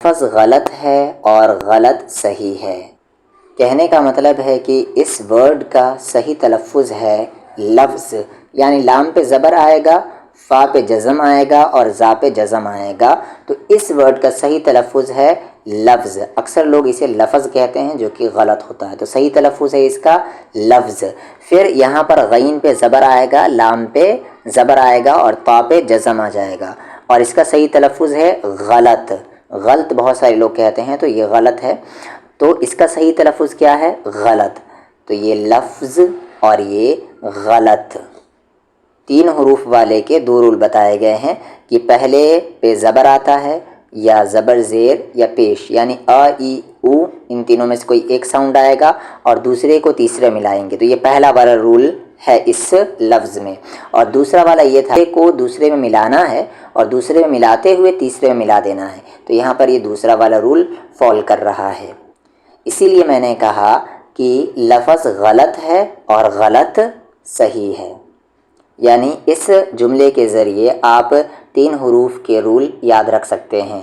لفظ غلط ہے اور غلط صحیح ہے۔ کہنے کا مطلب ہے کہ اس ورڈ کا صحیح تلفظ ہے لفظ، یعنی لام پہ زبر آئے گا، فا پہ جزم آئے گا اور زا پہ جزم آئے گا، تو اس ورڈ کا صحیح تلفظ ہے لفظ۔ اکثر لوگ اسے لفظ کہتے ہیں جو کہ غلط ہوتا ہے، تو صحیح تلفظ ہے اس کا لفظ۔ پھر یہاں پر غین پہ زبر آئے گا، لام پہ زبر آئے گا اور تا پہ جزم آ جائے گا، اور اس کا صحیح تلفظ ہے غلط۔ غلط بہت سارے لوگ کہتے ہیں، تو یہ غلط ہے، تو اس کا صحیح تلفظ کیا ہے؟ غلط۔ تو یہ لفظ اور یہ غلط، 3 حروف والے کے 2 رول بتائے گئے ہیں کہ پہلے پہ زبر آتا ہے یا زبر زیر یا پیش، یعنی ا ای او، ان تینوں میں سے کوئی ایک ساؤنڈ آئے گا اور دوسرے کو تیسرے ملائیں گے، تو یہ پہلا والا رول ہے اس لفظ میں۔ اور دوسرا والا یہ تھا کو دوسرے میں ملانا ہے اور دوسرے میں ملاتے ہوئے تیسرے میں ملا دینا ہے، تو یہاں پر یہ دوسرا والا رول فال کر رہا ہے۔ اسی لیے میں نے کہا کہ لفظ غلط ہے اور غلط صحیح ہے، یعنی اس جملے کے ذریعے آپ 3 حروف کے رول یاد رکھ سکتے ہیں۔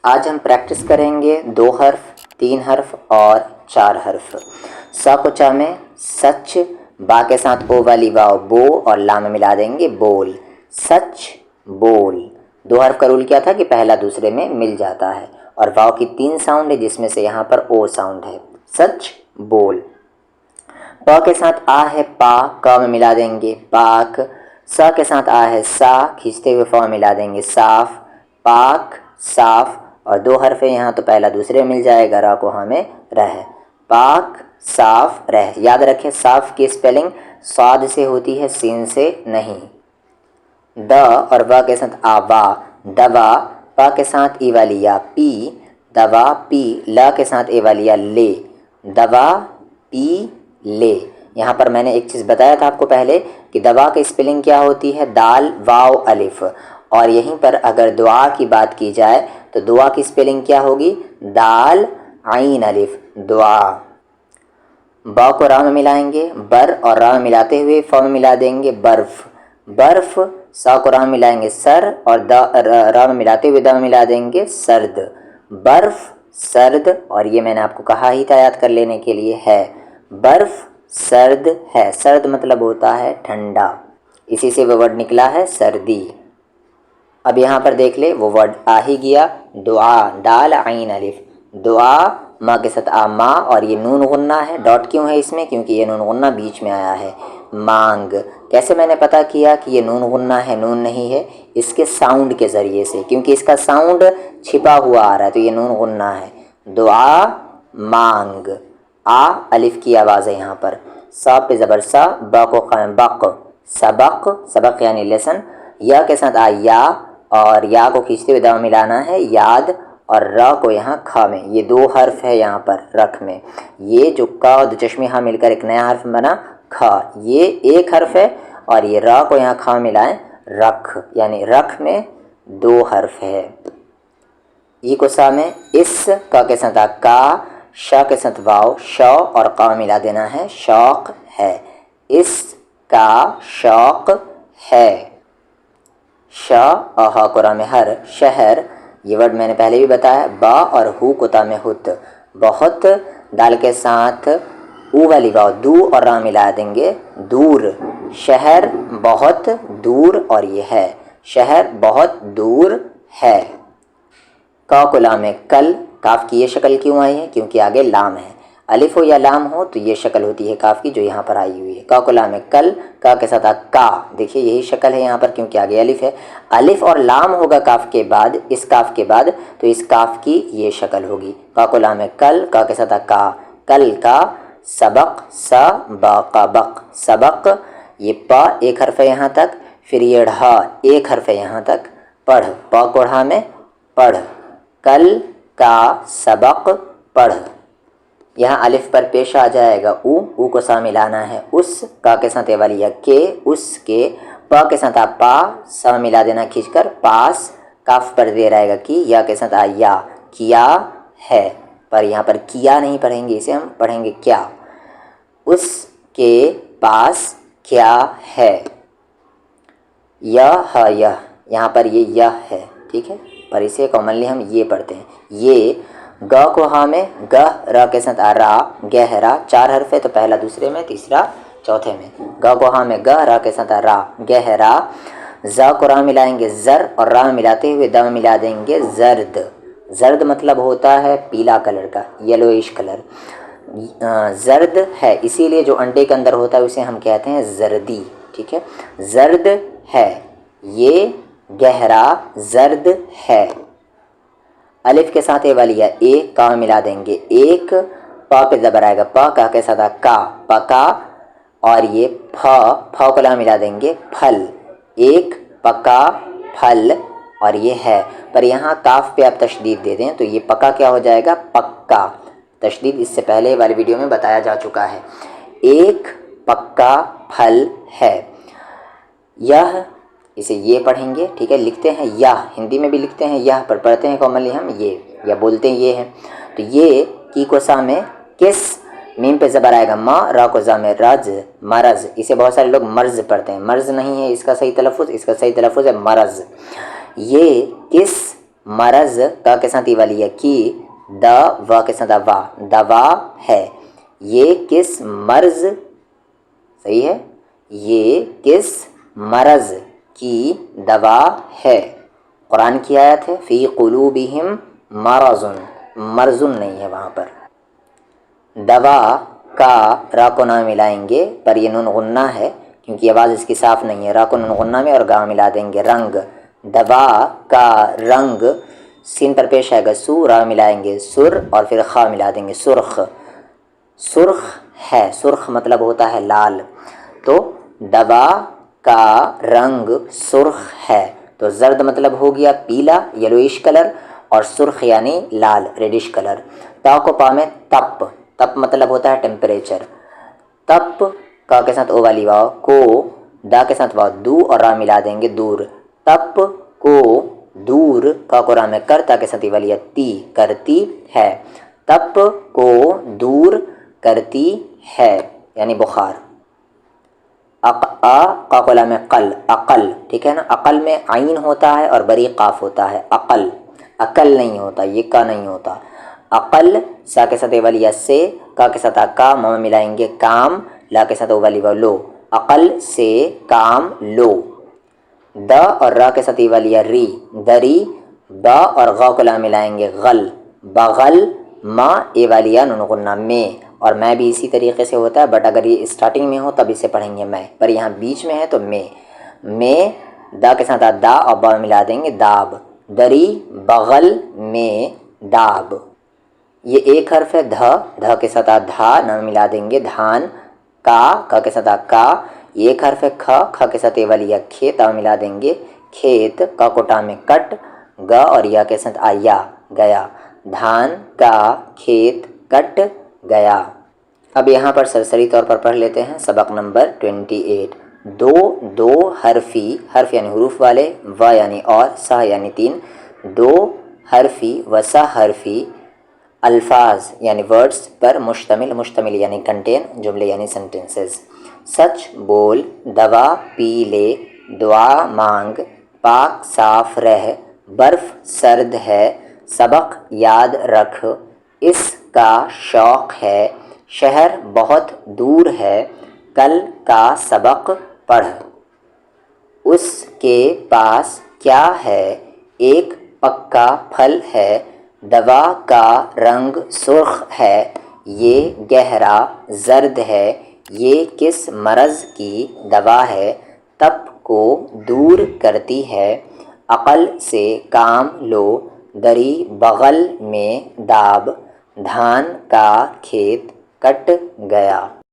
آج ہم پریکٹس کریں گے 2 حرف، 3 حرف اور 4 حرف۔ سا کو چا میں سچ، با کے ساتھ او والی واو بو اور لام میں ملا دیں گے بول، سچ بول۔ 2 حرف کا رول کیا تھا کہ پہلا دوسرے میں مل جاتا ہے، اور واو کی 3 ساؤنڈ ہے جس میں سے یہاں پر او ساؤنڈ ہے، سچ بول۔ پا کے ساتھ آ ہے پا، کا میں ملا دیں گے پاک۔ سا کے ساتھ آ ہے سا، کھینچتے ہوئے فا میں ملا دیں گے صاف، پاک صاف۔ اور 2 حرف ہے یہاں، تو پہلا دوسرے میں مل جائے گا، را کو ہاں میں رہ، پاک صاف رہ۔ یاد رکھیں صاف کی اسپیلنگ صاد سے ہوتی ہے، سین سے نہیں۔ د اور وا کے ساتھ آوا، دوا، پا کے ساتھ ای والی یا پی، دوا پی۔ لا کے ساتھ اے والی یا لے، دوا پی لے۔ یہاں پر میں نے ایک چیز بتایا تھا آپ کو پہلے کہ دوا کی اسپیلنگ کیا ہوتی ہے؟ دال واو الف، اور یہیں پر اگر دعا کی بات کی جائے تو دعا کی اسپیلنگ کیا ہوگی؟ دال عین الف، دعا۔ با کو را میں ملائیں گے بر، اور را میں ملاتے ہوئے فا میں ملا دیں گے برف، برف۔ سا کو را میں ملائیں گے سر، اور را میں ملاتے ہوئے دا میں ملا دیں گے سرد، برف سرد۔ اور یہ میں نے آپ کو کہا ہی تھا یاد کر لینے کے لیے ہے، برف سرد ہے۔ سرد مطلب ہوتا ہے ٹھنڈا، اسی سے وہ ورڈ نکلا ہے سردی۔ اب یہاں پر دیکھ لے وہ ورڈ آ ہی گیا، دعا، دال عین الف، دعا۔ ماں کے ساتھ آ ماں، اور یہ نون غنہ ہے، ڈاٹ کیوں ہے اس میں؟ کیونکہ یہ نون غنہ بیچ میں آیا ہے۔ مانگ، کیسے میں نے پتا کیا کہ یہ نون غنہ ہے نون نہیں ہے؟ اس کے ساؤنڈ کے ذریعے سے، کیونکہ اس کا ساؤنڈ چھپا ہوا آ رہا ہے، تو یہ نون غنہ ہے۔ دعا مانگ، آ الف کی آواز ہے یہاں پر، سا پہ زبر سا، با کو قائم بق، سبق، سبق یعنی لیسن۔ یا کے ساتھ آ یا، اور یا کو کھینچتے ہوئے دم ملانا ہے یاد، اور را کو یہاں کھا میں۔ یہ 2 حرف ہے یہاں پر رکھ میں، یہ جو کا دو چشمے ہاں مل کر ایک نیا حرف بنا کھا، یہ ایک حرف ہے، اور یہ را کو یہاں کھا ملائیں رکھ، یعنی رکھ میں 2 حرف ہے۔ ای کو سا میں اس، کا کے ساتھ آ کا، شا کے ساتھ واو شا، اور قا ملا دینا ہے شوق ہے، اس کا شوق ہے۔ شا آہا کو را میں ہر، شہر، یہ ورڈ میں نے پہلے بھی بتایا۔ با اور ہو کو تا میں ہت، بہت۔ دال کے ساتھ او والی واو دو، اور را ملا دیں گے دور، شہر بہت دور، اور یہ ہے شہر بہت دور ہے۔ کا کو لام ہے کل، کاف کی یہ شکل کیوں آئی ہے؟ کیونکہ آگے لام ہے، الف ہو یا لام ہو تو یہ شکل ہوتی ہے کاف کی جو یہاں پر آئی ہوئی ہے۔ کا کو لام ہے کل، کا کے ساتھ کا، دیکھیے یہی شکل ہے یہاں پر کیونکہ آگے الف ہے، الف اور لام ہوگا کاف کے بعد، اس کاف کے بعد، تو اس کاف کی یہ شکل ہوگی۔ کا کو لام ہے کل، کا کے ساتھ کا، کل کا، سبق، سا با کا بق، سبق۔ یہ پا ایک حرف ہے یہاں تک، پھر یہ ڑھا ایک حرف ہے یہاں تک، پڑھ، پا کو ڑھا میں پڑھ، کل کا سبق پڑھ۔ یہاں الف پر پیش آ جائے گا او کو سا ملانا ہے اس، کا کے ساتھ والی یا کے، اس کے۔ پا کے ساتھ پا، سا ملا دینا کھینچ کر پاس، کاف پر دے رہے گا کی، یا کے ساتھ یا، کیا ہے، پر یہاں پر کیا نہیں پڑھیں گے، اسے ہم پڑھیں گے کیا، اس کے پاس کیا ہے۔ یا ہا یہ، یہاں پر یہ یا ہے، ٹھیک ہے۔ پر اسے کامنلی ہم یہ پڑھتے ہیں. یہ گ کو ہاں میں گ، را کے ساتھ را، گہرا. 4 حرف ہے تو پہلا دوسرے میں، تیسرا چوتھے میں. گ کو ہاں میں گ، را کے ساتھ را، گہرا. ز کو را ملائیں گے زر، اور را ملاتے ہوئے د ملا دیں گے زرد. زرد مطلب ہوتا ہے پیلا کلر کا، یلوئش کلر. زرد ہے اسی لیے جو انڈے کے اندر ہوتا ہے اسے ہم کہتے ہیں زردی. ٹھیک ہے، زرد ہے، یہ گہرا زرد ہے. الف کے ساتھ اے والی ہے، اے کا ملا دیں گے. ایک پا پہ زبر آئے گا، پا کا کے ساتھ کا، پکا. اور یہ پھا کو لا ملا دیں گے، پھل. ایک پکا پھل. اور یہ ہے، پر یہاں کاف پہ آپ تشدید دے دیں تو یہ پکا کیا ہو جائے گا، پکا. تشدید اس سے پہلے والی ویڈیو میں بتایا جا چکا ہے. ایک پکا پھل ہے. یہ اسے یہ پڑھیں گے. ٹھیک ہے، لکھتے ہیں یا، ہندی میں بھی لکھتے ہیں یا، پر پڑھتے ہیں کامنلی ہم یہ، یا بولتے ہیں یہ ہے. تو یہ کی کو سا میں کس، میم پہ زبر آئے گا ما، را کو زا میں رج، مرض. اسے بہت سارے لوگ مرض پڑھتے ہیں، مرض نہیں ہے اس کا صحیح تلفظ، اس کا صحیح تلفظ ہے مرض. یہ کس مرض، کا کے ساتھ ای والی ہے کی، دا وا کے ساتھ وا، دوا ہے. یہ کس مرض، صحیح ہے، یہ کس مرض کی دوا ہے. قرآن کی آیت ہے، فی قلوبہم مرض، مرض نہیں ہے وہاں پر. دوا کا را کو نہ ملائیں گے، پر یہ نون غنہ ہے کیونکہ آواز اس کی صاف نہیں ہے. را کو نون غنہ میں اور گا ملا دیں گے. رنگ، دوا کا رنگ، سین پر پیش آئے گا سو، را ملائیں گے سر، اور پھر خا ملا دیں گے سرخ. سرخ ہے، سرخ مطلب ہوتا ہے لال. تو دوا کا رنگ سرخ ہے. تو زرد مطلب ہو گیا پیلا، یلوئش کلر، اور سرخ یعنی لال، ریڈش کلر. تا کو پا میں تپ، تپ مطلب ہوتا ہے ٹیمپریچر. تپ کا کے ساتھ او والی واو، کو دا کے ساتھ واو، دو، اور را ملا دیں گے دور. تپ کو دور، کا کو را میں کر، تا کے ساتھ ای والی ہے تی، کرتی ہے. تپ کو دور کرتی ہے یعنی بخار. کا کو لا میں قل، عقل. ٹھیک ہے نا، عقل میں عین ہوتا ہے اور بری قاف ہوتا ہے. عقل، عقل نہیں ہوتا، یہ کا نہیں ہوتا. عقل، سا کے ساتھ اے والی ہے سے، کا کے ساتھ کا، ما ملائیں گے کام، لا کے ساتھ او والی وہ لو. عقل سے کام لو. دا اور را کے ساتھ ای والی ہے ری، دری. با اور غا کو لا ملائیں گے غل، بغل. ما اے والی ہے نون غنہ میں، اور میں بھی اسی طریقے سے ہوتا ہے، بٹ اگر یہ اسٹارٹنگ میں ہو تب اسے پڑھیں گے میں، پر یہاں بیچ میں ہے تو میں. دا کے ساتھ دا اور با ملا دیں گے داب. دری بغل میں داب. یہ ایک حرف ہے دھا، دھا کے ساتھ دھا، نہ ملا دیں گے دھان. کا کے ساتھ کا. یہ ایک حرف ہے کھا، کھا کے ساتھ اے والی ہے کھیت، ملا دیں گے کھیت. کا کوٹا میں کٹ، گا اور یا کے ساتھ آیا، گیا. دھان کا کھیت کٹ گیا. اب یہاں پر سرسری طور پر پڑھ لیتے ہیں سبق نمبر 28. دو حرفی، حرف یعنی حروف والے، و یعنی اور، سا یعنی 3. دو حرفی و سا حرفی الفاظ یعنی ورڈز پر مشتمل یعنی کنٹین، جملے یعنی سینٹنسز. سچ بول، دوا پی لے، دعا مانگ، پاک صاف رہ، برف سرد ہے، سبق یاد رکھ، اس کا شوق ہے، شہر بہت دور ہے، کل کا سبق پڑھ. اس کے پاس کیا ہے، ایک پکا پھل ہے، دوا کا رنگ سرخ ہے، یہ گہرا زرد ہے، یہ کس مرض کی دوا ہے، تپ کو دور کرتی ہے، عقل سے کام لو، دری بغل میں داب، دھان کا کھیت کٹ گیا.